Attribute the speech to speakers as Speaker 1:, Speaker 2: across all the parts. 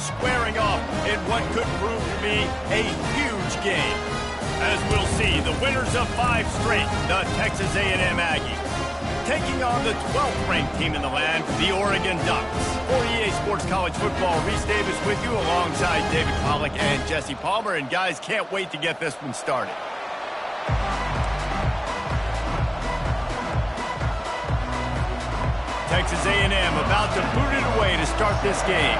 Speaker 1: squaring off in what could prove to be a huge game. As we'll see, the winners of 5 straight, the Texas A&M Aggies, taking on the 12th-ranked team in the land, the Oregon Ducks. For EA Sports College Football, Reese Davis with you alongside David Pollack and Jesse Palmer. And guys, can't wait to get this one started. Texas A&M about to boot it away to start this game.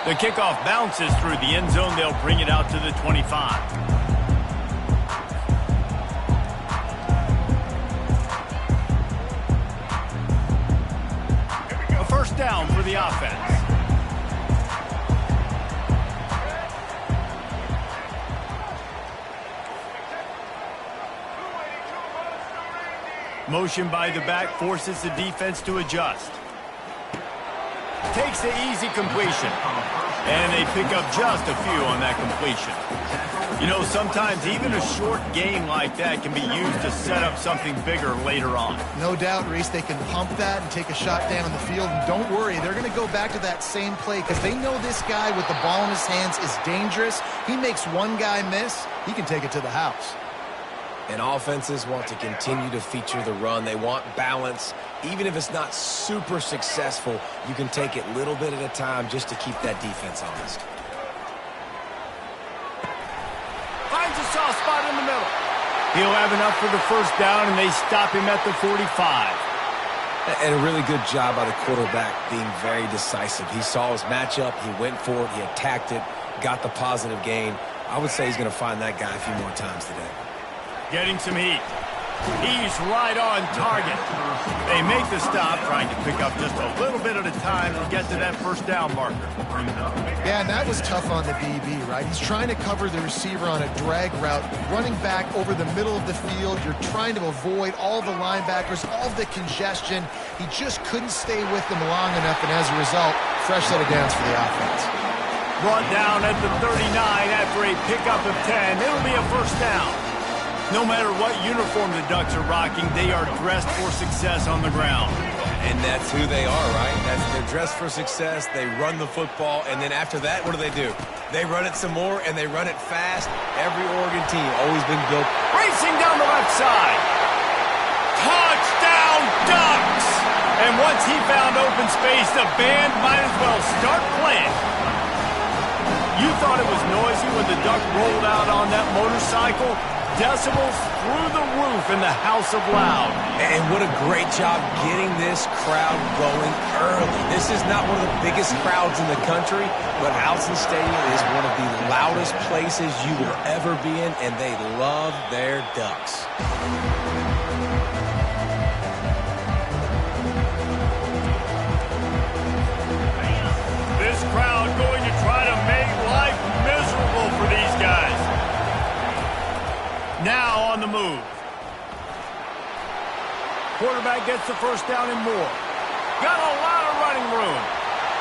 Speaker 1: The kickoff bounces through the end zone. They'll bring it out to the 25. A first down for the offense. Motion by the back forces the defense to adjust. Takes the easy completion. And they pick up just a few on that completion. You know, sometimes even a short game like that can be used to set up something bigger later on.
Speaker 2: No doubt, Reese, they can pump that and take a shot down the field. And don't worry, they're going to go back to that same play because they know this guy with the ball in his hands is dangerous. He makes one guy miss, he can take it to the house.
Speaker 3: And offenses want to continue to feature the run. They want balance. Even if it's not super successful, you can take it little bit at a time just to keep that defense honest.
Speaker 1: Finds a soft spot in the middle. He'll have enough for the first down, and they stop him at the 45.
Speaker 3: And a really good job by the quarterback being very decisive. He saw his matchup. He went for it. He attacked it, got the positive gain. I would say he's going to find that guy a few more times today.
Speaker 1: Getting some heat. He's right on target. They make the stop, trying to pick up just a little bit at a time to get to that first down marker.
Speaker 2: Yeah, and that was tough on the DB, right? He's trying to cover the receiver on a drag route, running back over the middle of the field. You're trying to avoid all the linebackers, all the congestion. He just couldn't stay with them long enough, and as a result, fresh set of downs for the offense.
Speaker 1: Brought down at the 39 after a pickup of 10. It'll be a first down. No matter what uniform the Ducks are rocking, they are dressed for success on the ground.
Speaker 3: And that's who they are, right? They're dressed for success. They run the football, and then after that, what do? They run it some more, and they run it fast. Every Oregon team always been built.
Speaker 1: Racing down the left side. Touchdown, Ducks! And once he found open space, the band might as well start playing. You thought it was noisy when the Duck rolled out on that motorcycle? Decibels through the roof in the House of Loud.
Speaker 3: And what a great job getting this crowd going early. This is not one of the biggest crowds in the country, but Alson Stadium is one of the loudest places you will ever be in, and they love their Ducks.
Speaker 1: This crowd going to try to make life miserable for these guys. Now on the move. Quarterback gets the first down and more. Got a lot of running room.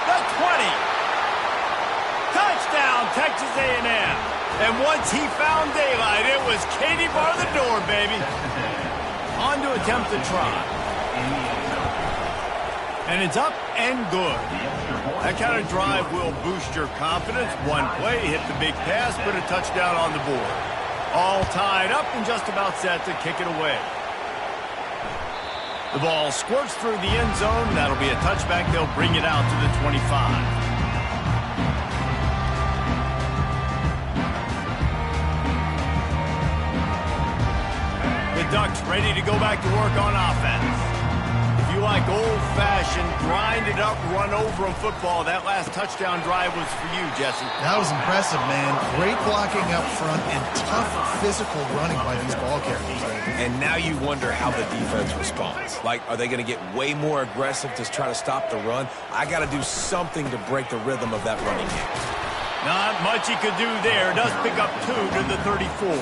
Speaker 1: The 20. Touchdown, Texas A&M. And once he found daylight, it was Katie bar the door, baby. On to attempt the try. And it's up and good. That kind of drive will boost your confidence. One play, hit the big pass, put a touchdown on the board. All tied up and just about set to kick it away. The ball squirts through the end zone. That'll be a touchback. They'll bring it out to the 25. The Ducks ready to go back to work on offense. If you like old-fashioned, grind-it-up, run-over football, that last touchdown drive was for you, Jesse.
Speaker 2: That was impressive, man. Great blocking up front and tough physical running by these ball carriers.
Speaker 3: And now you wonder how the defense responds. Like, are they going to get way more aggressive to try to stop the run? I got to do something to break the rhythm of that running game.
Speaker 1: Not much he could do there. Does pick up 2 to the 34.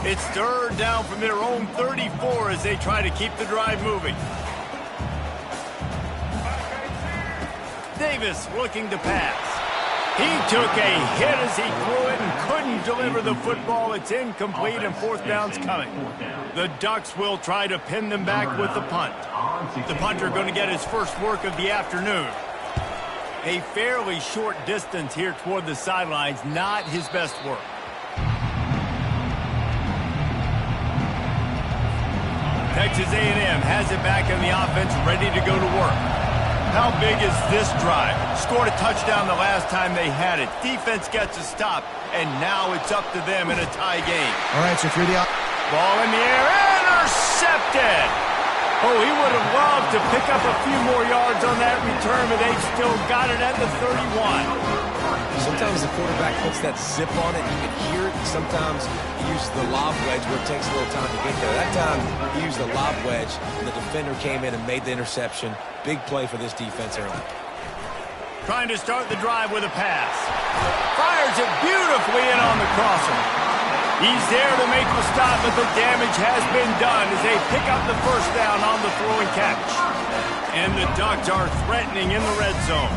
Speaker 1: It's third down from their own 34 as they try to keep the drive moving. Davis looking to pass. He took a hit as he threw it and couldn't deliver the football. It's incomplete and fourth down's coming. The Ducks will try to pin them back with the punt. The punter going to get his first work of the afternoon. A fairly short distance here toward the sidelines, not his best work. Texas A&M has it back in the offense, ready to go to work. How big is this drive? Scored a touchdown the last time they had it. Defense gets a stop, and now it's up to them in a tie game.
Speaker 2: All right, so if you're the...
Speaker 1: Ball in the air, intercepted! Oh, he would have loved to pick up a few more yards on that return, but they've still got it at the 31.
Speaker 3: Sometimes the quarterback puts that zip on it. You can hear it. Sometimes he uses the lob wedge where it takes a little time to get there. That time, he used the lob wedge, and the defender came in and made the interception. Big play for this defense early.
Speaker 1: Trying to start the drive with a pass. Fires it beautifully in on the crosser. He's there to make the stop, but the damage has been done as they pick up the first down on the throw and catch. And the Ducks are threatening in the red zone.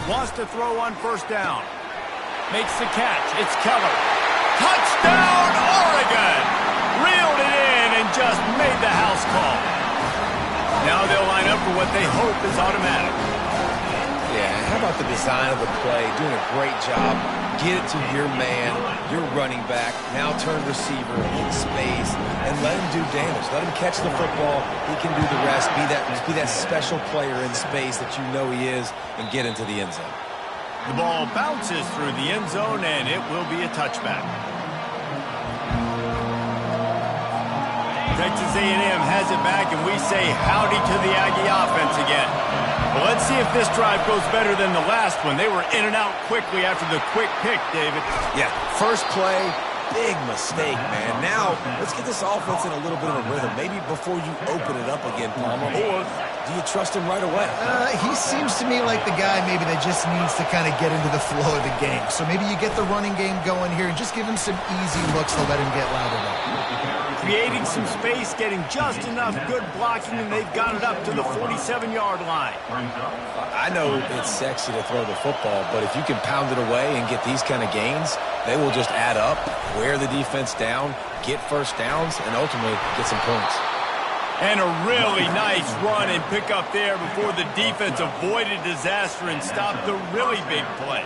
Speaker 1: Wants to throw on first down. Makes the catch. It's Keller. Touchdown, Oregon! Reeled it in and just made the house call. Now they'll line up for what they hope is automatic.
Speaker 3: Yeah, how about the design of the play? Doing a great job. Get it to your man, your running back, now turn receiver in space, and let him do damage. Let him catch the football. He can do the rest. Be that special player in space that you know he is, and get into the end zone.
Speaker 1: The ball bounces through the end zone, and it will be a touchback. Texas A&M has it back, and we say howdy to the Aggie offense again. Well, let's see if this drive goes better than the last one. They were in and out quickly after the quick pick, David.
Speaker 3: Yeah, first play, big mistake, man. Now, let's get this offense in a little bit of a rhythm. Maybe before you open it up again, Palmer, or do you trust him right away?
Speaker 2: He seems to me like the guy maybe that just needs to kind of get into the flow of the game. So maybe you get the running game going here and just give him some easy looks to let him get louder up.
Speaker 1: Creating some space, getting just enough good blocking, and they've got it up to the 47-yard line.
Speaker 3: I know it's sexy to throw the football, but if you can pound it away and get these kind of gains, they will just add up, wear the defense down, get first downs, and ultimately get some points.
Speaker 1: And a really nice run and pick up there before the defense avoided disaster and stopped the really big play.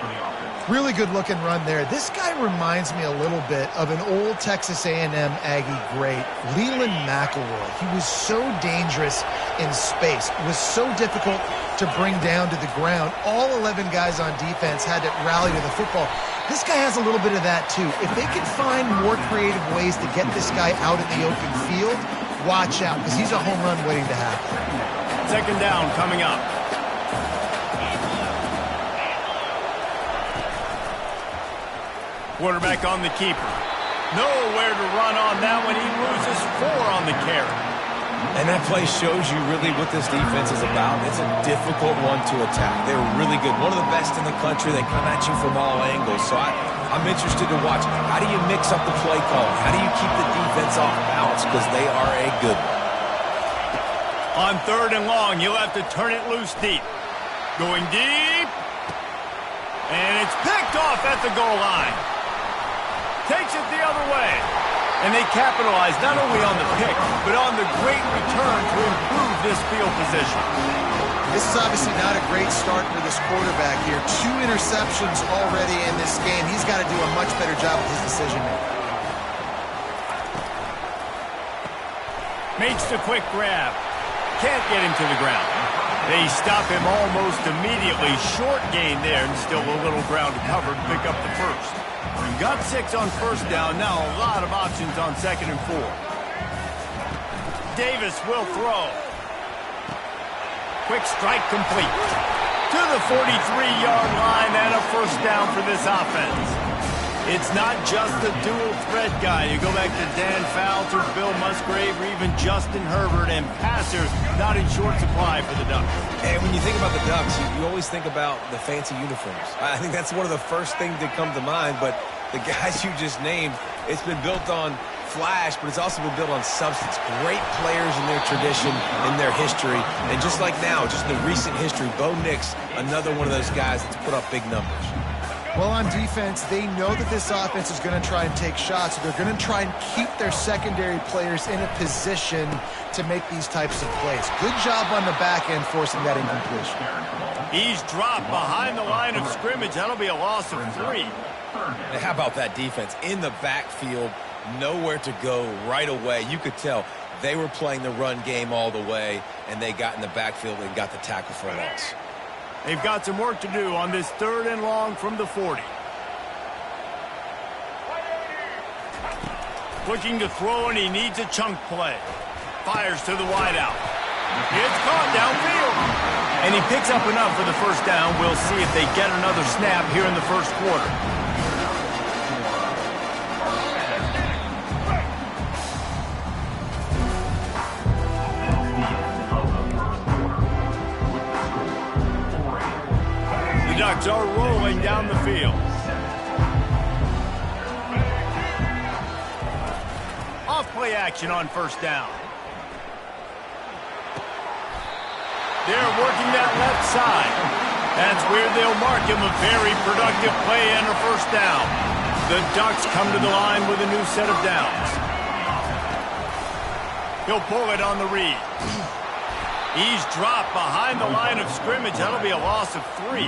Speaker 2: Really good looking run there. This guy reminds me a little bit of an old Texas A&M Aggie great, Leland McElroy. He was so dangerous in space. It was so difficult to bring down to the ground. All 11 guys on defense had to rally to the football. This guy has a little bit of that too. If they can find more creative ways to get this guy out in the open field, watch out, because he's a home run waiting to happen.
Speaker 1: Second down coming up. Quarterback on the keeper. Nowhere to run on that one. He loses 4 on the carry.
Speaker 3: And that play shows you really what this defense is about. It's a difficult one to attack. They're really good. One of the best in the country. They come at you from all angles. So I'm interested to watch. How do you mix up the play call? How do you keep the defense off balance? Because they are a good one.
Speaker 1: On third and long, you'll have to turn it loose deep. Going deep. And it's picked off at the goal line. Takes it the other way. And they capitalize not only on the pick, but on the great return to improve this field position.
Speaker 2: This is obviously not a great start for this quarterback here. 2 interceptions already in this game. He's got to do a much better job with his decision-making.
Speaker 1: Makes the quick grab. Can't get him to the ground. They stop him almost immediately. Short gain there, and still a little ground to cover to pick up the first. Got 6 on first down. Now a lot of options on second and 4. Davis will throw. Quick strike complete. To the 43-yard line and a first down for this offense. It's not just the dual threat guy. You go back to Dan Fouts, Bill Musgrave, or even Justin Herbert, and passers not in short supply for the Ducks.
Speaker 3: And when you think about the Ducks, you always think about the fancy uniforms. I think that's one of the first things that come to mind, but the guys you just named, it's been built on flash, but it's also been built on substance. Great players in their tradition, in their history. And just like now, just in the recent history, Bo Nix, another one of those guys that's put up big numbers.
Speaker 2: Well, on defense, they know that this offense is going to try and take shots. So they're going to try and keep their secondary players in a position to make these types of plays. Good job on the back end forcing that incompletion.
Speaker 1: He's dropped behind the line of scrimmage. That'll be a loss of 3.
Speaker 3: And how about that defense? In the backfield, nowhere to go right away. You could tell they were playing the run game all the way, and they got in the backfield and got the tackle for a loss.
Speaker 1: They've got some work to do on this 3rd and long from the 40. Looking to throw, and he needs a chunk play. Fires to the wideout. It's caught downfield. And he picks up enough for the first down. We'll see if they get another snap here in the first quarter. The Ducks are rolling down the field. Off play action on first down. They're working that left side. That's where they'll mark him. A very productive play and a first down. The Ducks come to the line with a new set of downs. He'll pull it on the read. He's dropped behind the line of scrimmage. That'll be a loss of 3.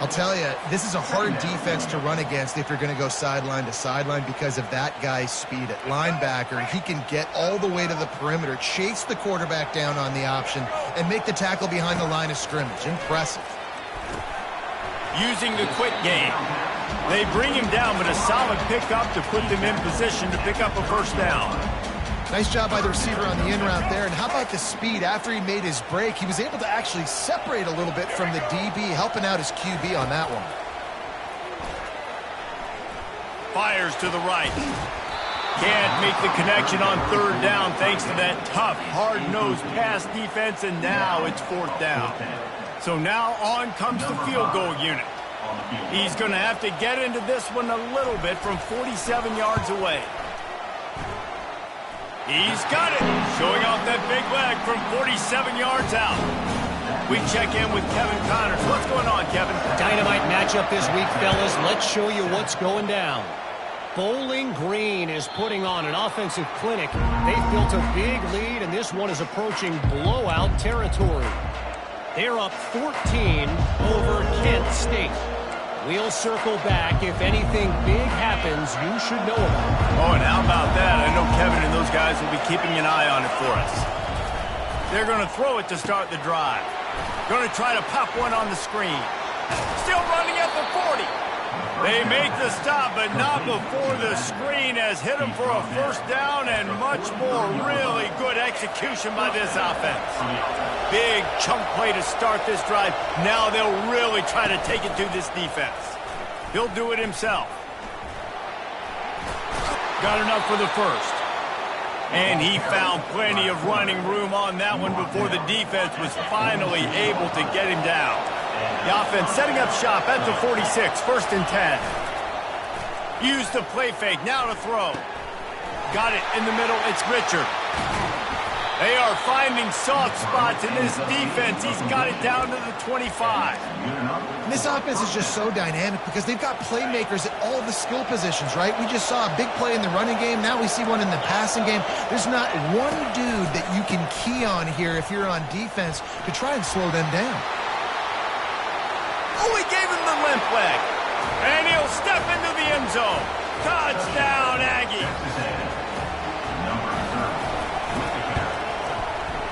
Speaker 2: I'll tell you, this is a hard defense to run against if you're going to go sideline to sideline because of that guy's speed at linebacker. He can get all the way to the perimeter, chase the quarterback down on the option, and make the tackle behind the line of scrimmage. Impressive.
Speaker 1: Using the quick game. They bring him down, but a solid pickup to put them in position to pick up a first down.
Speaker 2: Nice job by the receiver on the in route there. And how about the speed? After he made his break, he was able to actually separate a little bit from the DB, helping out his QB on that one. Fires to the right. Can't make the connection on 3rd down thanks to that tough, hard-nosed pass defense, and now it's 4th down. So now on comes the field goal unit. He's going to have to get into this one a little bit from 47 yards away. He's got it, showing off that big leg from 47 yards out. We check in with Kevin Connors. What's going on, Kevin?
Speaker 4: Dynamite matchup this week, fellas. Let's show you what's going down. Bowling Green is putting on an offensive clinic. They've built a big lead, and this one is approaching blowout territory. They're up 14 over Kent State. We'll circle back. If anything big happens, you should know about it.
Speaker 1: Oh, and how about that? I know Kevin and those guys will be keeping an eye on it for us. They're going to throw it to start the drive. Going to try to pop one on the screen. Still running at the 40. They make the stop, but not before the screen has hit them for a first down and much more. Really good execution by this offense. Big chunk play to start this drive. Now they'll really try to take it to this defense. He'll do it himself. Got enough for the first. And he found plenty of running room on that one before the defense was finally able to get him down. The offense setting up shop at the 46, 1st and 10. Use the play fake, now to throw. Got it in the middle, it's Richard. They are finding soft spots in this defense. He's got it down to the 25.
Speaker 2: And this offense is just so dynamic because they've got playmakers at all the skill positions, right? We just saw a big play in the running game. Now we see one in the passing game. There's not one dude that you can key on here if you're on defense to try and slow them down.
Speaker 1: Oh, he gave him the limp leg. And he'll step into the end zone. Touchdown, Aggie.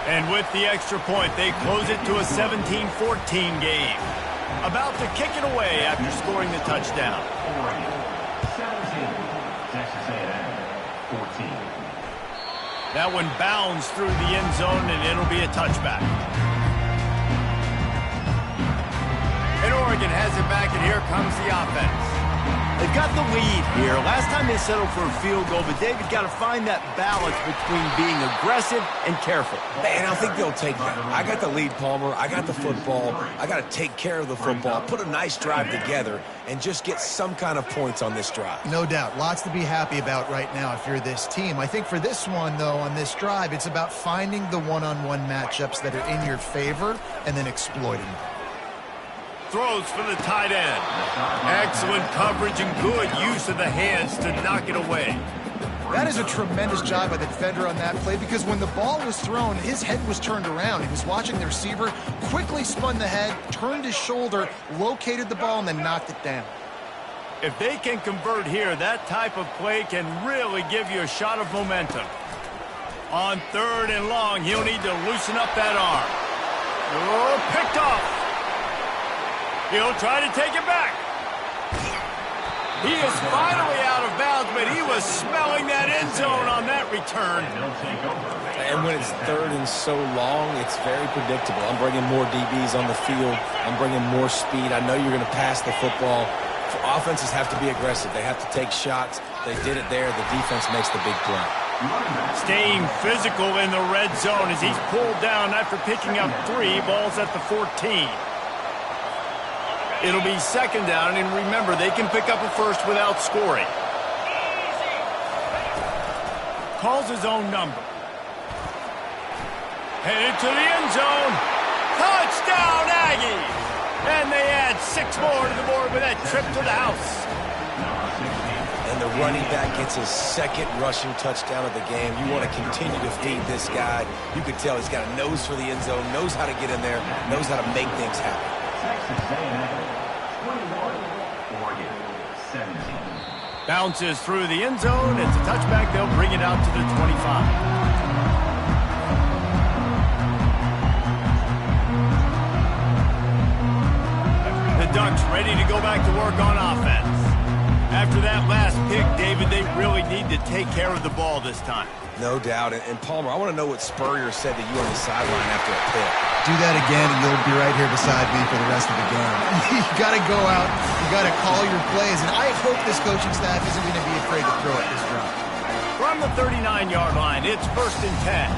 Speaker 1: And with the extra point, they close it to a 17-14 game. About to kick it away after scoring the touchdown.
Speaker 5: 17, Texas A&M, 14.
Speaker 1: That one bounds through the end zone, and it'll be a touchback. And Oregon has it back, and here comes the offense. They've got the lead here. Last time they settled for a field goal, but David got to find that balance between being aggressive and careful.
Speaker 3: Man, I think they'll take that. I got the lead, Palmer. I got the football. I got to take care of the football, put a nice drive together, and just get some kind of points on this drive.
Speaker 2: No doubt. Lots to be happy about right now if you're this team. I think for this one, though, on this drive, it's about finding the one-on-one matchups that are in your favor and then exploiting them.
Speaker 1: Throws for the tight end. Excellent coverage and good use of the hands to knock it away.
Speaker 2: That is a tremendous job by the defender on that play because when the ball was thrown, his head was turned around. He was watching the receiver, quickly spun the head, turned his shoulder, located the ball, and then knocked it down.
Speaker 1: If they can convert here, that type of play can really give you a shot of momentum. On 3rd and long, he'll need to loosen up that arm. Oh, picked off. He'll try to take it back. He is finally out of bounds, but he was smelling that end zone on that return.
Speaker 3: And when it's 3rd and so long, it's very predictable. I'm bringing more DBs on the field. I'm bringing more speed. I know you're going to pass the football. Offenses have to be aggressive. They have to take shots. They did it there. The defense makes the big play.
Speaker 1: Staying physical in the red zone as he's pulled down after picking up 3 balls at the 14. It'll be 2nd down, and remember, they can pick up a first without scoring. Calls his own number. Headed to the end zone. Touchdown, Aggies! And they add 6 more to the board with that trip to the house.
Speaker 3: And the running back gets his 2nd rushing touchdown of the game. You want to continue to feed this guy. You can tell he's got a nose for the end zone, knows how to get in there, knows how to make things happen.
Speaker 5: Texas A&M 21, Oregon 17.
Speaker 1: Bounces through the end zone. It's a touchback. They'll bring it out to the 25. Ducks ready to go back to work on offense. After that last pick, David, they really need to take care of the ball this time.
Speaker 3: No doubt. And Palmer, I want to know what Spurrier said to you on the sideline after a pick.
Speaker 2: Do that again, and you'll be right here beside me for the rest of the game. You got to go out. You got to call your plays, and I hope this coaching staff isn't going to be afraid to throw it this drive.
Speaker 1: From the 39-yard line, it's 1st and 10.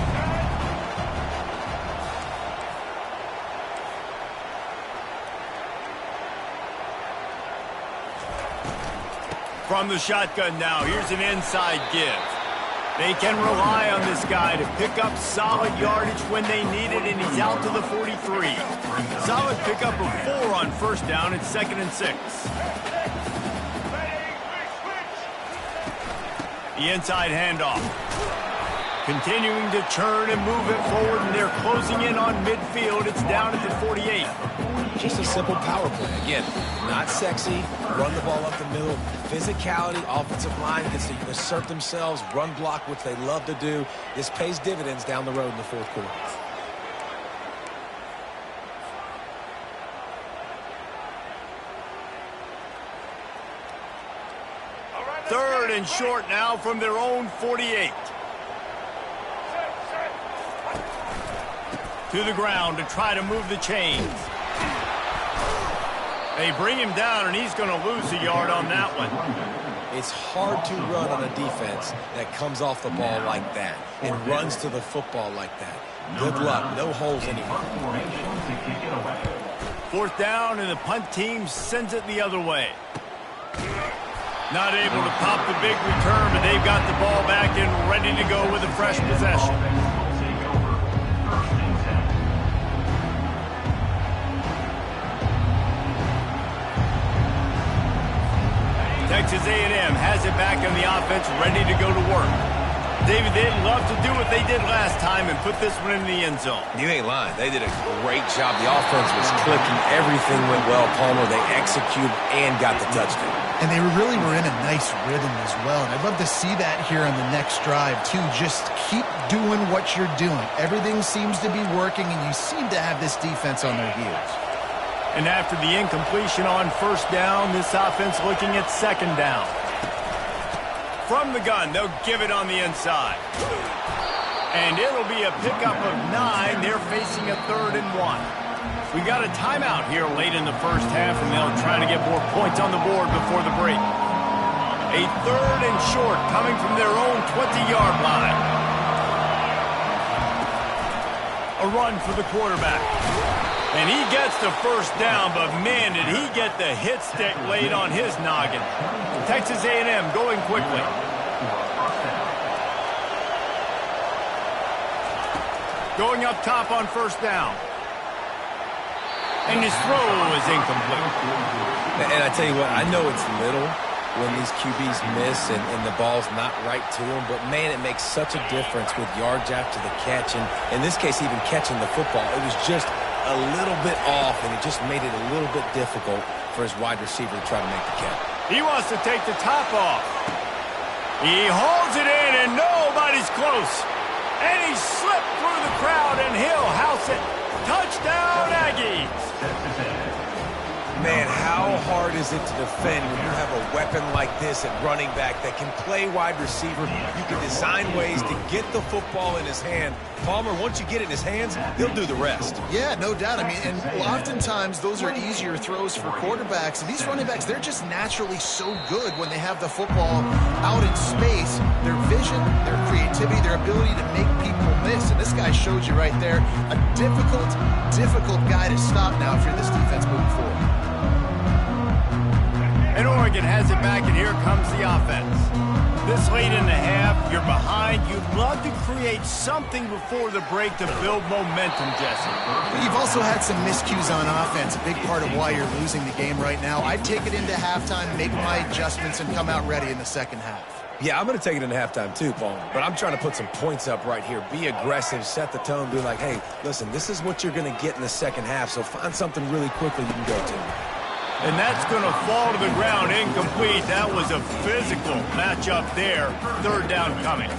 Speaker 1: From the shotgun now, here's an inside give. They can rely on this guy to pick up solid yardage when they need it, and he's out to the 43. Solid pickup of 4 on 1st down. It's 2nd and 6. The inside handoff. Continuing to churn and move it forward, and they're closing in on midfield. It's down at the 48.
Speaker 3: Just a simple power play. Again, not sexy, run the ball up the middle. Physicality, offensive line gets to assert themselves, run block, which they love to do. This pays dividends down the road in the 4th quarter.
Speaker 1: Third and short now from their own 48. To the ground to try to move the chains. They bring him down, and he's going to lose a yard on that one.
Speaker 3: It's hard to run on a defense that comes off the ball like that and runs to the football like that. Good luck. No holes anymore.
Speaker 1: 4th down, and the punt team sends it the other way. Not able to pop the big return, but they've got the ball back and ready to go with a fresh possession. Texas A&M has it back on the offense, ready to go to work. David, they'd love to do what they did last time and put this one in the end zone.
Speaker 3: You ain't lying. They did a great job. The offense was clicking. Everything went well, Palmer. They executed and got the touchdown.
Speaker 2: And they really were in a nice rhythm as well. And I'd love to see that here on the next drive, too. Just keep doing what you're doing. Everything seems to be working, and you seem to have this defense on their heels.
Speaker 1: And after the incompletion on 1st down, this offense looking at 2nd down. From the gun, they'll give it on the inside. And it'll be a pickup of 9. They're facing a 3rd and 1. We got a timeout here late in the 1st half, and they'll try to get more points on the board before the break. A 3rd and short coming from their own 20-yard line. A run for the quarterback. And he gets the first down, but man, did he get the hit stick laid on his noggin. Texas A&M going quickly. Going up top on first down. And his throw is incomplete.
Speaker 3: And I tell you what, I know it's little when these QBs miss and the ball's not right to them, but man, it makes such a difference with yards after the catch. And in this case, even catching the football, it was just a little bit off, and it just made it a little bit difficult for his wide receiver to try to make the catch.
Speaker 1: He wants to take the top off. He hauls it in, and nobody's close. And he slipped through the crowd, and he'll house it. Touchdown, Aggies.
Speaker 3: Man, how hard is it to defend when you have a weapon like this at running back that can play wide receiver? You can design ways to get the football in his hand. Palmer, once you get it in his hands, he'll do the rest.
Speaker 2: Yeah, no doubt. I mean, and oftentimes those are easier throws for quarterbacks. And these running backs, they're just naturally so good when they have the football out in space. Their vision, their creativity, their ability to make people miss. And this guy showed you right there, a difficult guy to stop now if you're this defense moving forward.
Speaker 1: And Oregon has it back, and here comes the offense. This late in the half, you're behind. You'd love to create something before the break to build momentum, Jesse.
Speaker 2: You've also had some miscues on offense, a big part of why you're losing the game right now. I'd take it into halftime, make my adjustments, and come out ready in the second half.
Speaker 3: Yeah, I'm going to take it into halftime too, Paul. But I'm trying to put some points up right here. Be aggressive, set the tone, be like, hey, listen, this is what you're going to get in the second half, so find something really quickly you can go to.
Speaker 1: And that's going to fall to the ground incomplete. That was a physical matchup there. 3rd down coming.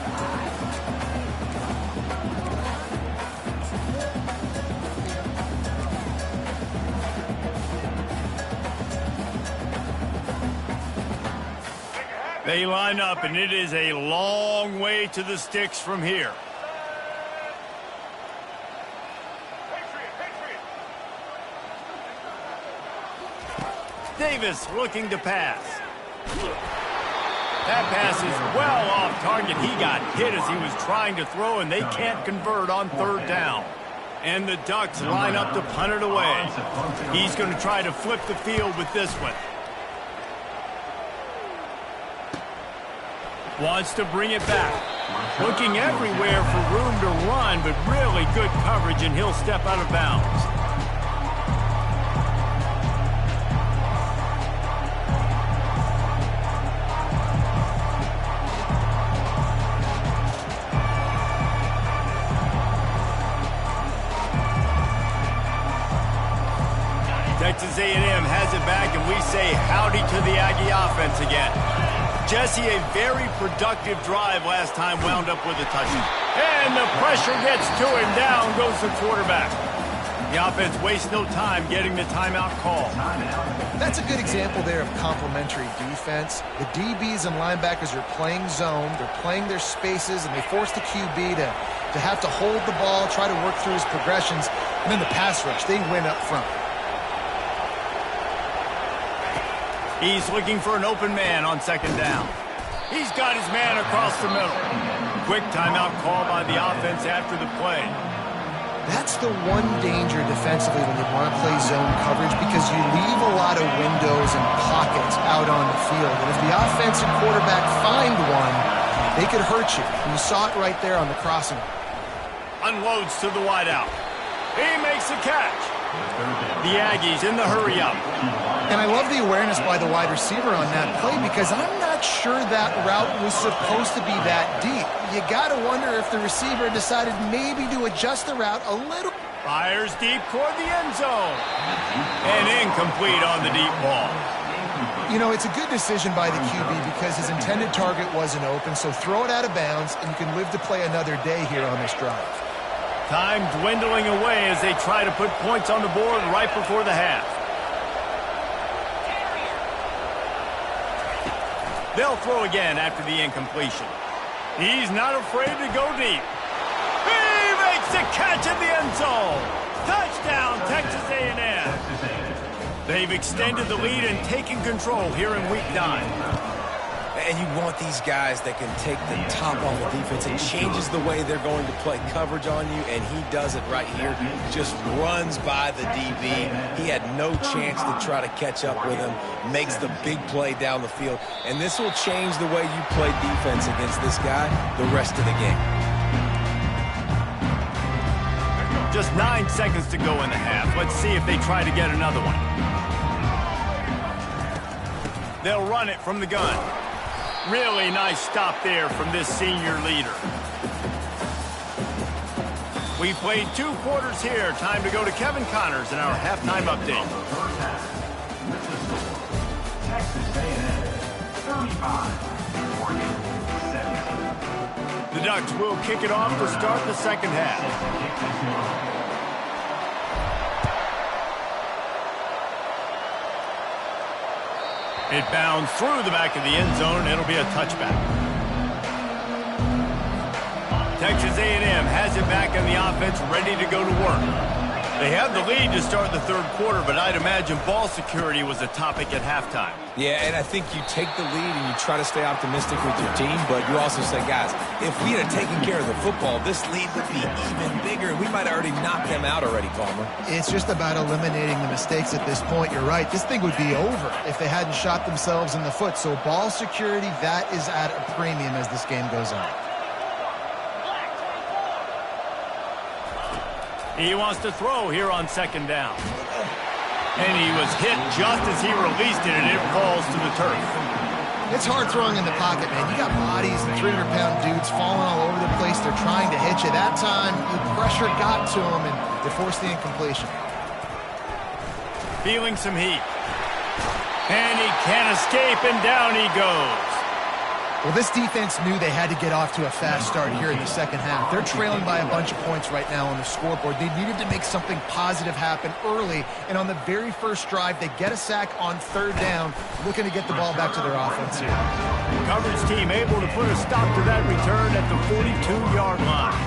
Speaker 1: They line up, and it is a long way to the sticks from here. Davis looking to pass. That pass is well off target. He got hit as he was trying to throw, and they can't convert on 3rd down. And the Ducks line up to punt it away. He's going to try to flip the field with this one. Wants to bring it back. Looking everywhere for room to run, but really good coverage, and he'll step out of bounds. Texas A&M has it back, and we say howdy to the Aggie offense again. Jesse, a very productive drive last time, wound up with a touchdown. And the pressure gets to him. Down goes the quarterback. The offense wastes no time getting the timeout call.
Speaker 2: That's a good example there of complementary defense. The DBs and linebackers are playing zone. They're playing their spaces, and they force the QB to have to hold the ball, try to work through his progressions. And then the pass rush, they win up front.
Speaker 1: He's looking for an open man on 2nd down. He's got his man across the middle. Quick timeout call by the offense after the play.
Speaker 2: That's the one danger defensively when you want to play zone coverage, because you leave a lot of windows and pockets out on the field. And if the offensive quarterback find one, they could hurt you. You saw it right there on the crossing.
Speaker 1: Unloads to the wideout. He makes the catch. The Aggies in the hurry-up.
Speaker 2: And I love the awareness by the wide receiver on that play, because I'm not sure that route was supposed to be that deep. You got to wonder if the receiver decided maybe to adjust the route a little.
Speaker 1: Fires deep toward the end zone. And incomplete on the deep ball.
Speaker 2: You know, it's a good decision by the QB because his intended target wasn't open, so throw it out of bounds, and you can live to play another day here on this drive.
Speaker 1: Time dwindling away as they try to put points on the board right before the half. They'll throw again after the incompletion. He's not afraid to go deep. He makes the catch in the end zone. Touchdown, Texas A&M. They've extended the lead and taken control here in Week 9.
Speaker 3: and you want these guys that can take the top off the defense. It changes the way they're going to play coverage on you, and he does it right here. Just runs by the DB. He had no chance to try to catch up with him. Makes the big play down the field. And this will change the way you play defense against this guy the rest of the game.
Speaker 1: Just 9 seconds to go in the half. Let's see if they try to get another one. They'll run it from the gun. Really nice stop there from this senior leader. We played 2 quarters here. Time to go to Kevin Connors in our halftime update.
Speaker 5: Texas A&M 35, Oregon 17.
Speaker 1: The Ducks will kick it off to start the second half. It bounds through the back of the end zone. It'll be a touchback. Texas A&M has it back in the offense, ready to go to work. They have the lead to start the third quarter, but I'd imagine ball security was a topic at halftime.
Speaker 3: Yeah, and I think you take the lead and you try to stay optimistic with your team, but you also say, guys, if we had taken care of the football, this lead would be even bigger. We might have already knocked them out already, Palmer.
Speaker 2: It's just about eliminating the mistakes at this point. You're right. This thing would be over if they hadn't shot themselves in the foot. So ball security, that is at a premium as this game goes on.
Speaker 1: He wants to throw here on second down. And he was hit just as he released it, and it falls to the turf.
Speaker 2: It's hard throwing in the pocket, man. You got bodies and 300-pound dudes falling all over the place. They're trying to hit you. That time, the pressure got to him, and they forced the incompletion.
Speaker 1: Feeling some heat. And he can't escape, and down he goes.
Speaker 2: Well, this defense knew they had to get off to a fast start here in the second half. They're trailing by a bunch of points right now on the scoreboard. They needed to make something positive happen early, and on the very first drive, they get a sack on third down, looking to get the ball back to their offense here.
Speaker 1: Coverage team able to put a stop to that return at the 42-yard line.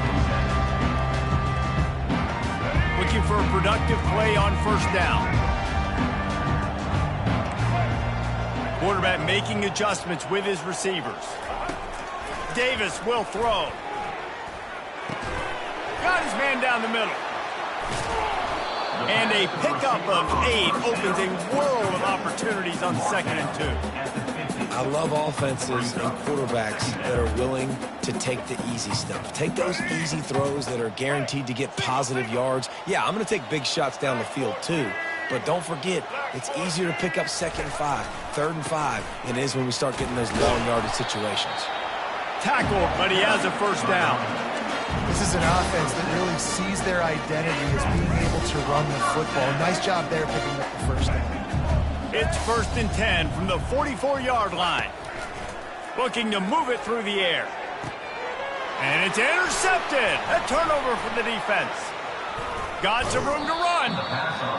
Speaker 1: Looking for a productive play on first down. Quarterback making adjustments with his receivers. Davis will throw. Got his man down the middle. And a pickup of 8 opens a world of opportunities on 2nd and 2.
Speaker 3: I love offenses and quarterbacks that are willing to take the easy stuff. Take those easy throws that are guaranteed to get positive yards. Yeah, I'm going to take big shots down the field too. But don't forget, it's easier to pick up 2nd and 5, 3rd and 5 than it is when we start getting those long yardage situations.
Speaker 1: Tackled, but he has a first down.
Speaker 2: This is an offense that really sees their identity as being able to run the football. Nice job there picking up the first down.
Speaker 1: It's 1st and 10 from the 44-yard line. Looking to move it through the air. And it's intercepted. A turnover for the defense. Got some room to run.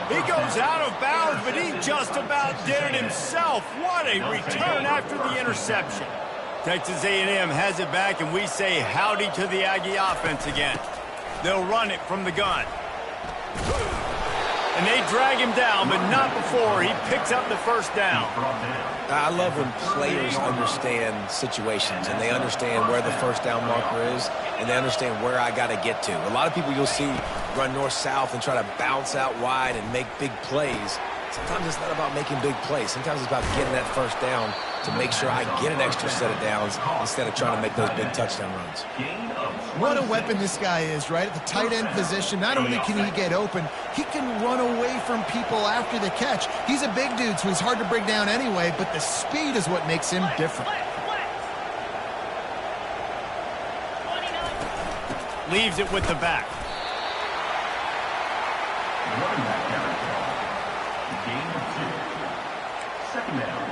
Speaker 1: He goes out of bounds, but he just about did it himself. What a return after the interception. Texas A&M has it back, and we say howdy to the Aggie offense again. They'll run it from the gun. And they drag him down, but not before he picks up the first down.
Speaker 3: I love when players understand situations and they understand where the first down marker is and they understand where I got to get to. A lot of people you'll see run north-south and try to bounce out wide and make big plays. Sometimes it's not about making big plays. Sometimes it's about getting that first down to make sure I get an extra set of downs instead of trying to make those big touchdown runs.
Speaker 2: What a weapon this guy is, right? At the tight end position, not only can he get open, he can run away from people after the catch. He's a big dude, so he's hard to bring down anyway, but the speed is what makes him different.
Speaker 1: Leaves it with the back.
Speaker 5: Running back carry. Gain of 2. 2nd down.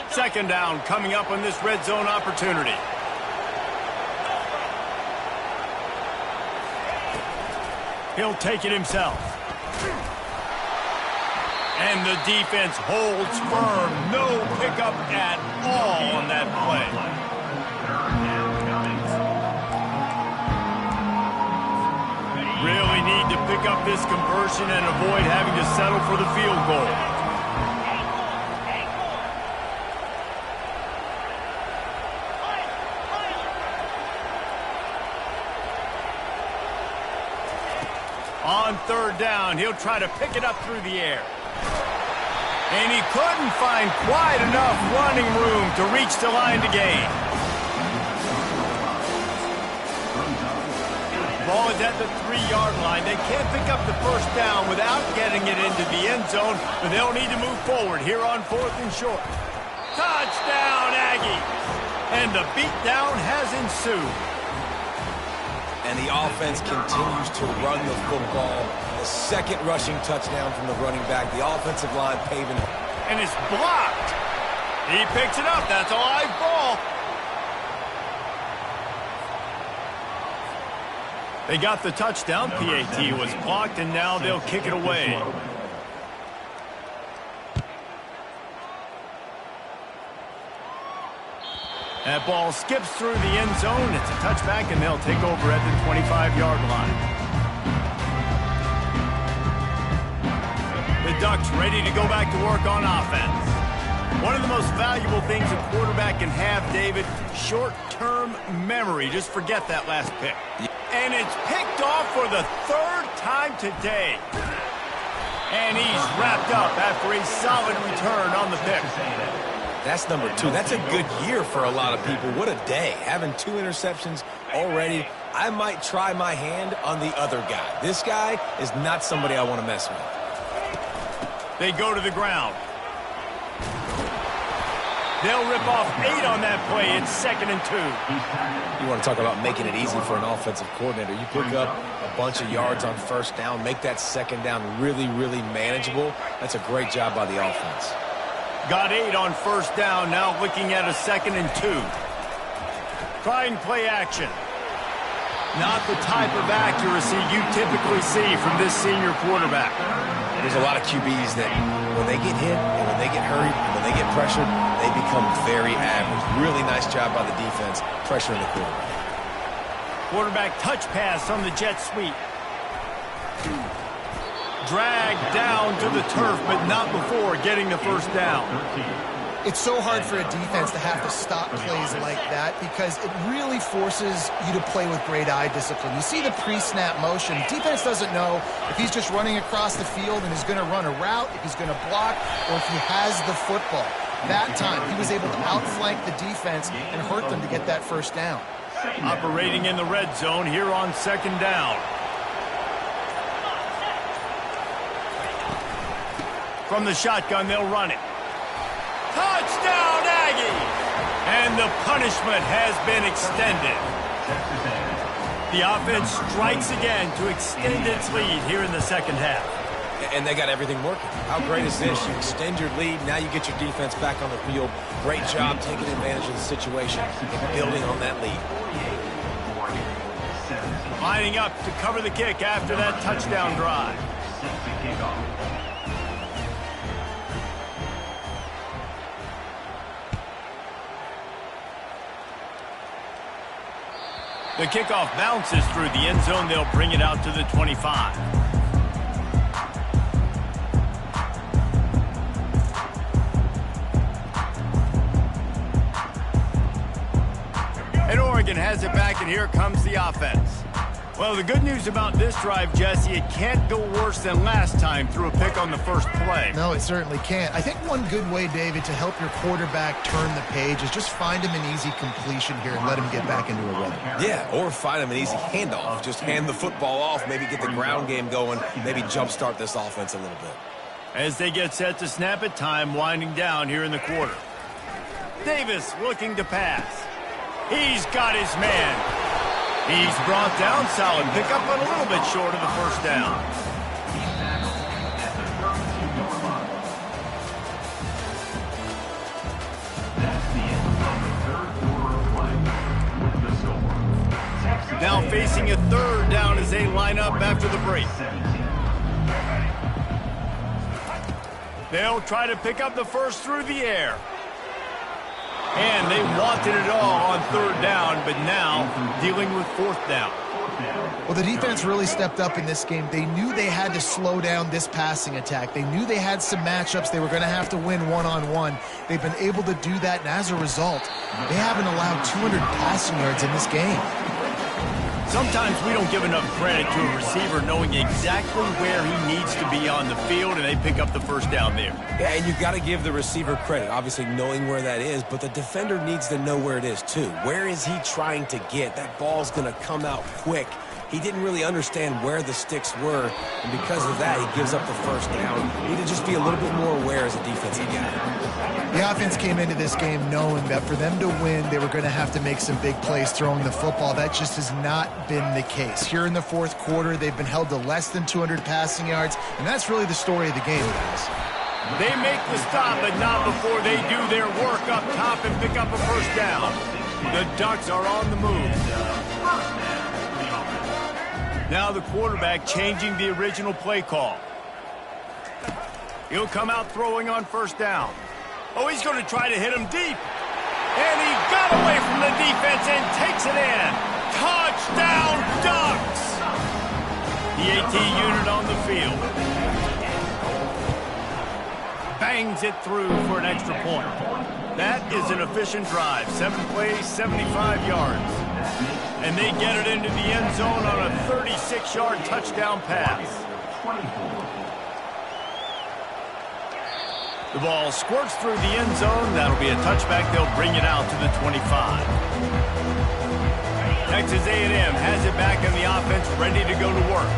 Speaker 1: 2nd down coming up on this red zone opportunity. He'll take it himself. And the defense holds firm. No pickup at all on that play. Really need to pick up this conversion and avoid having to settle for the field goal. On third down, he'll try to pick it up through the air. And he couldn't find quite enough running room to reach the line to gain. Ball is at the 3-yard line. They can't pick up the first down without getting it into the end zone, but they'll need to move forward here on 4th and short. Touchdown, Aggies! And the beatdown has ensued.
Speaker 3: And the offense continues to run the football. The second rushing touchdown from the running back. The offensive line paving.
Speaker 1: And it's blocked. He picks it up. That's a live ball. They got the touchdown. PAT was blocked, and now they'll kick it away. That ball skips through the end zone. It's a touchback, and they'll take over at the 25-yard line. The Ducks ready to go back to work on offense. One of the most valuable things a quarterback can have, David, short-term memory. Just forget that last pick. And it's picked off for the 3rd time today. And he's wrapped up after a solid return on the pick.
Speaker 3: That's number 2. That's a good year for a lot of people. What a day. Having 2 interceptions already. I might try my hand on the other guy. This guy is not somebody I want to mess with.
Speaker 1: They go to the ground. They'll rip off 8 on that play. It's 2nd and 2.
Speaker 3: You want to talk about making it easy for an offensive coordinator. You pick up a bunch of yards on first down, make that second down really, really manageable. That's a great job by the offense.
Speaker 1: Got 8 on first down, now looking at a 2nd and 2. Trying play action. Not the type of accuracy you typically see from this senior quarterback.
Speaker 3: There's a lot of QBs that when they get hit and when they get hurried and when they get pressured, they become very average. Really nice job by the defense pressuring the quarterback.
Speaker 1: Quarterback touch pass on the jet sweep. Dragged down to the turf, but not before getting the first down.
Speaker 2: It's so hard for a defense to have to stop plays like that because it really forces you to play with great eye discipline. You see the pre-snap motion. Defense doesn't know if he's just running across the field and is going to run a route, if he's going to block, or if he has the football. That time, he was able to outflank the defense and hurt them to get that first down.
Speaker 1: Operating in the red zone here on 2nd down. From the shotgun, they'll run it. Touchdown, Aggies! And the punishment has been extended. The offense strikes again to extend its lead here in the second half.
Speaker 3: And they got everything working. How great is this? You extend your lead, now you get your defense back on the field. Great job taking advantage of the situation and building on that lead.
Speaker 1: Lining up to cover the kick after that touchdown drive. The kickoff bounces through the end zone. They'll bring it out to the 25. And Oregon has it back, and here comes the offense. Well, the good news about this drive, Jesse, it can't go worse than last time through a pick on the first play.
Speaker 2: No, it certainly can't. I think one good way, David, to help your quarterback turn the page is just find him an easy completion here and let him get back into a rhythm.
Speaker 3: Yeah, or find him an easy handoff. Just hand the football off, maybe get the ground game going, maybe jumpstart this offense a little bit.
Speaker 1: As they get set to snap it, time winding down here in the quarter. Davis looking to pass. He's got his man. He's brought down, solid pickup, but a little bit short of the first down. Now facing a 3rd down as they line up after the break. They'll try to pick up the first through the air. And they wanted it all on 3rd down, but now dealing with 4th down.
Speaker 2: Well, the defense really stepped up in this game. They knew they had to slow down this passing attack. They knew they had some matchups they were going to have to win one-on-one. They've been able to do that, and as a result, they haven't allowed 200 passing yards in this game.
Speaker 1: Sometimes we don't give enough credit to a receiver knowing exactly where he needs to be on the field, and they pick up the first down there.
Speaker 3: Yeah, and you got to give the receiver credit, obviously knowing where that is, but the defender needs to know where it is too. Where is he trying to get? That ball's going to come out quick. He didn't really understand where the sticks were, and because of that, he gives up the first down. You need to just be a little bit more aware as a defensive guy.
Speaker 2: The offense came into this game knowing that for them to win, they were going to have to make some big plays throwing the football. That just has not been the case. Here in the fourth quarter, they've been held to less than 200 passing yards, and that's really the story of the game, guys.
Speaker 1: They make the stop, but not before they do their work up top and pick up a first down. The Ducks are on the move. Now the quarterback changing the original play call. He'll come out throwing on first down. Oh, he's going to try to hit him deep. And he got away from the defense and takes it in. Touchdown, Ducks! The AT unit on the field. Bangs it through for an extra point. That is an efficient drive. 7 plays, 75 yards. And they get it into the end zone on a 36-yard touchdown pass. The ball squirts through the end zone. That'll be a touchback. They'll bring it out to the 25. Texas A&M has it back in the offense, ready to go to work.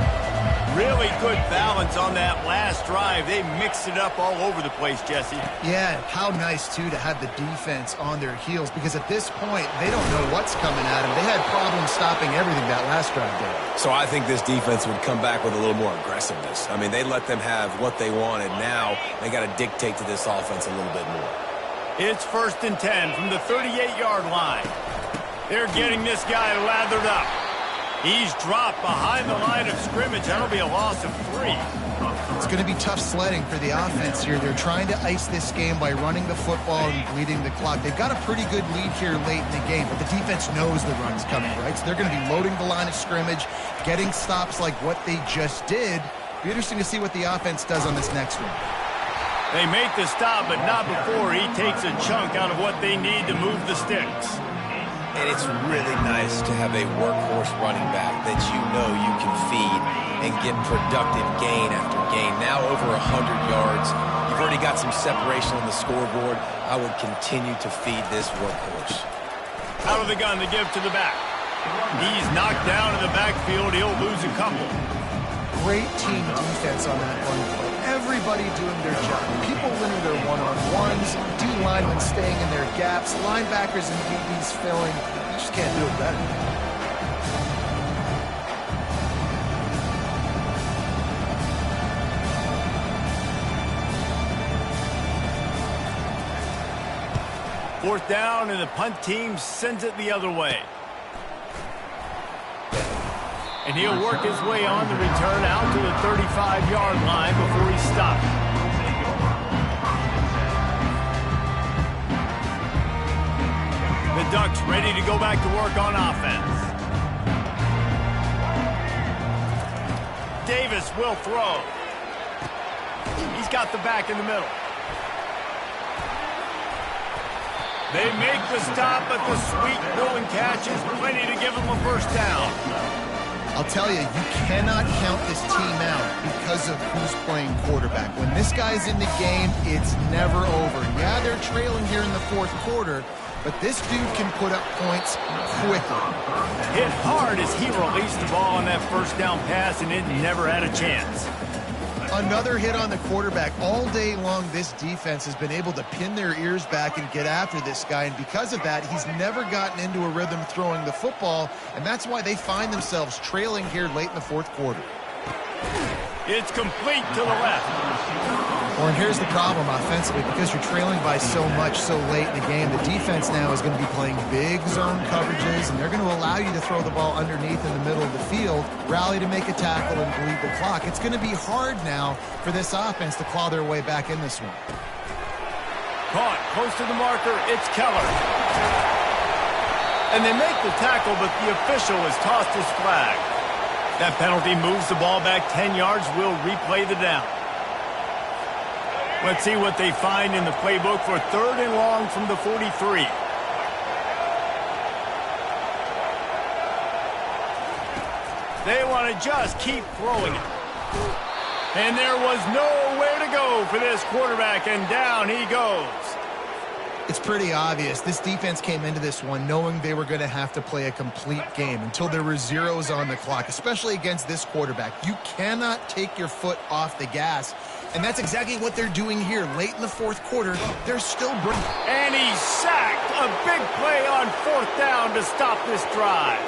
Speaker 1: Really good balance on that last drive. They mixed it up all over the place, Jesse.
Speaker 2: Yeah, how nice, too, to have the defense on their heels, because at this point, they don't know what's coming at them. They had problems stopping everything that last drive did.
Speaker 3: So I think this defense would come back with a little more aggressiveness. I mean, they let them have what they wanted. Now they got to dictate to this offense a little bit more.
Speaker 1: It's 1st and 10 from the 38-yard line. They're getting this guy lathered up. He's dropped behind the line of scrimmage. That'll be a loss of 3.
Speaker 2: It's going to be tough sledding for the offense here. They're trying to ice this game by running the football and bleeding the clock. They've got a pretty good lead here late in the game, but the defense knows the run's coming, right? So they're going to be loading the line of scrimmage, getting stops like what they just did. Be interesting to see what the offense does on this next one.
Speaker 1: They make the stop, but not before he takes a chunk out of what they need to move the sticks.
Speaker 3: And it's really nice to have a workhorse running back that you know you can feed and get productive gain after gain. Now over 100 yards. You've already got some separation on the scoreboard. I would continue to feed this workhorse.
Speaker 1: Out of the gun to give to the back. He's knocked down in the backfield. He'll lose a couple.
Speaker 2: Great team defense on that one play. Everybody doing their job. People winning their one-on-ones, D-linemen staying in their gaps, linebackers and DBs filling. You just can't do it better.
Speaker 1: Fourth down, and the punt team sends it the other way. And he'll work his way on the return out to the 35-yard line before he stops. The Ducks ready to go back to work on offense. Davis will throw. He's got the back in the middle. They make the stop, but the sweet throw and catch is plenty to give them a first down.
Speaker 2: I'll tell you, you cannot count this team out because of who's playing quarterback. When this guy's in the game, it's never over. Yeah, they're trailing here in the fourth quarter, but this dude can put up points quickly.
Speaker 1: Hit hard as he released the ball on that first down pass, and it never had a chance.
Speaker 2: Another hit on the quarterback. All day long, this defense has been able to pin their ears back and get after this guy, and because of that, he's never gotten into a rhythm throwing the football, and that's why they find themselves trailing here late in the fourth quarter.
Speaker 1: It's complete to the left.
Speaker 2: Well, and here's the problem offensively. Because you're trailing by so much so late in the game, the defense now is going to be playing big zone coverages, and they're going to allow you to throw the ball underneath in the middle of the field, rally to make a tackle, and bleed the clock. It's going to be hard now for this offense to claw their way back in this one.
Speaker 1: Caught close to the marker. It's Keller. And they make the tackle, but the official has tossed his flag. That penalty moves the ball back 10 yards. We'll replay the down. Let's see what they find in the playbook for 3rd and long from the 43. They want to just keep throwing it. And there was nowhere to go for this quarterback, and down he goes.
Speaker 2: It's pretty obvious. This defense came into this one knowing they were going to have to play a complete game until there were zeros on the clock, especially against this quarterback. You cannot take your foot off the gas, and that's exactly what they're doing here. Late in the fourth quarter, they're still bringing.
Speaker 1: And he's sacked. A big play on fourth down to stop this drive.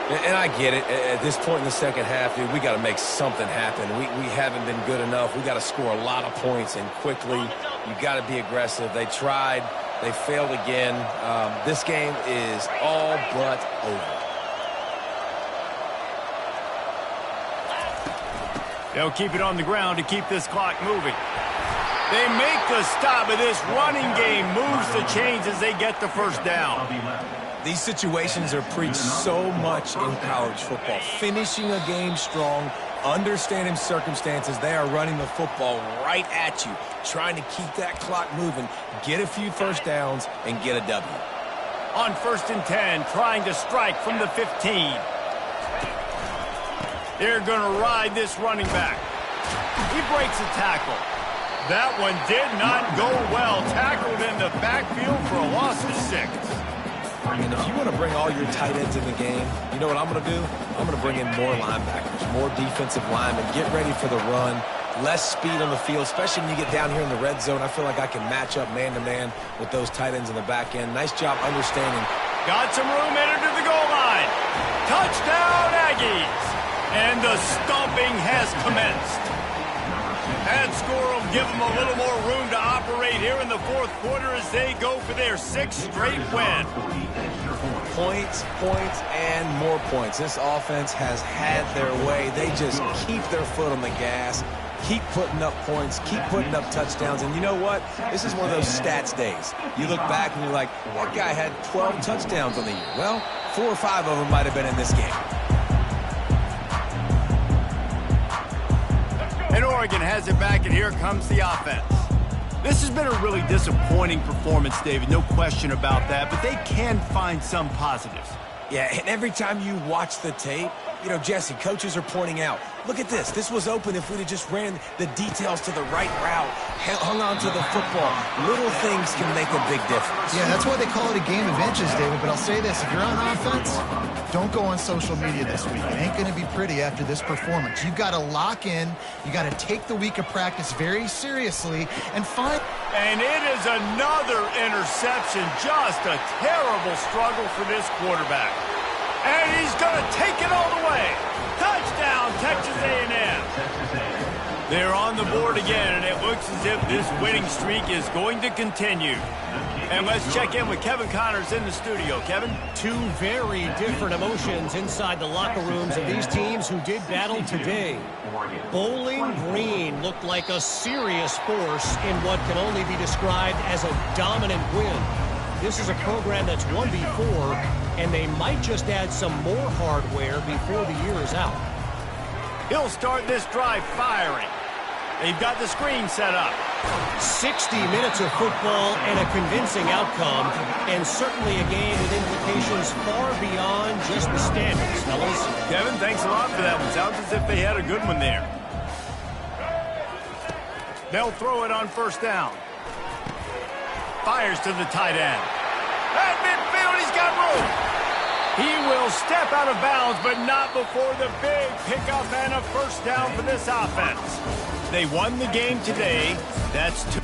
Speaker 3: And I get it. At this point in the second half, dude, we got to make something happen. We haven't been good enough. We got to score a lot of points and quickly. You got to be aggressive. They tried. They failed again. This game is all but over.
Speaker 1: They'll keep it on the ground to keep this clock moving. They make the stop, but this running game moves the chains as they get the first down.
Speaker 3: These situations are preached so much in college football. Finishing a game strong, understanding circumstances. They are running the football right at you, trying to keep that clock moving, get a few first downs, and get a W.
Speaker 1: On 1st and 10, trying to strike from the 15. They're going to ride this running back. He breaks a tackle. That one did not go well. Tackled in the backfield for a loss of 6.
Speaker 3: And if you want to bring all your tight ends in the game, you know what I'm going to do? I'm going to bring in more linebackers, more defensive linemen, get ready for the run, less speed on the field, especially when you get down here in the red zone. I feel like I can match up man-to-man with those tight ends in the back end. Nice job understanding.
Speaker 1: Got some room, entered to the goal line. Touchdown, Aggies! And the stomping has commenced. That score will give them a little more room to operate here in the fourth quarter as they go for their 6th straight win.
Speaker 3: Points, points, and more points. This offense has had their way. They just keep their foot on the gas, keep putting up points, keep putting up touchdowns. And you know what? This is one of those stats days. You look back and you're like, that guy had 12 touchdowns on the year. Well, 4 or 5 of them might have been in this game.
Speaker 1: And Oregon has it back, and here comes the offense. This has been a really disappointing performance, David, no question about that, but they can find some positives.
Speaker 3: Yeah, and every time you watch the tape, you know, Jesse, coaches are pointing out, look at this. This was open if we'd have just ran the details to the right route, hung on to the football. Little things can make a big difference.
Speaker 2: Yeah, that's why they call it a game of inches, David. But I'll say this, if you're on offense, don't go on social media this week. It ain't going to be pretty after this performance. You've got to lock in. You got to take the week of practice very seriously and find.
Speaker 1: And it is another interception. Just a terrible struggle for this quarterback. And he's going to take it all the way. Touchdown, Texas A&M. They're on the board again, and it looks as if this winning streak is going to continue. And let's check in with Kevin Connors in the studio. Kevin?
Speaker 4: Two very different emotions inside the locker rooms of these teams who did battle today. Bowling Green looked like a serious force in what can only be described as a dominant win. This is a program that's won before, and they might just add some more hardware before the year is out.
Speaker 1: He'll start this drive firing. They've got the screen set up.
Speaker 4: 60 minutes of football and a convincing outcome, and certainly a game with implications far beyond just the standings, fellas.
Speaker 1: Kevin, thanks a lot for that one. Sounds as if they had a good one there. They'll throw it on 1st down. Fires to the tight end. At midfield, he's got room. He will step out of bounds, but not before the big pickup and a 1st down for this offense. They won the game today. That's 2.